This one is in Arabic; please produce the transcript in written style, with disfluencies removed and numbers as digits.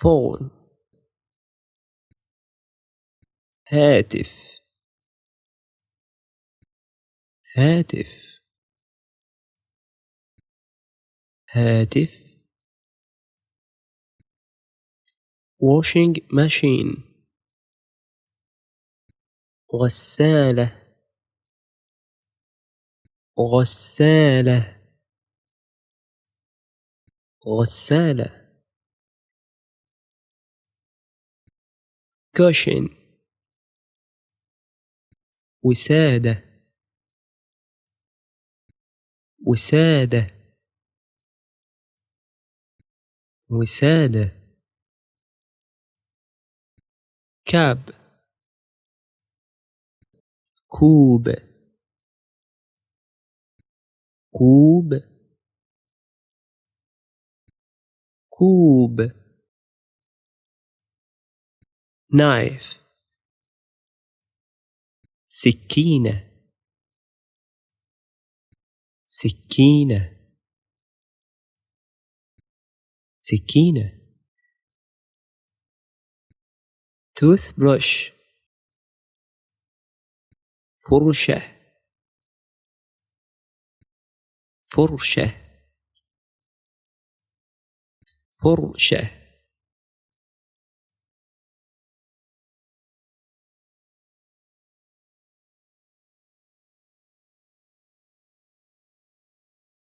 phone هاتف هاتف هاتف washing machine غسالة غسالة غسالة cushion وسادة وسادة وسادة كاب كوب كوب كوب knife سكينة سكينة سكينة toothbrush فرشة فرشة فرشة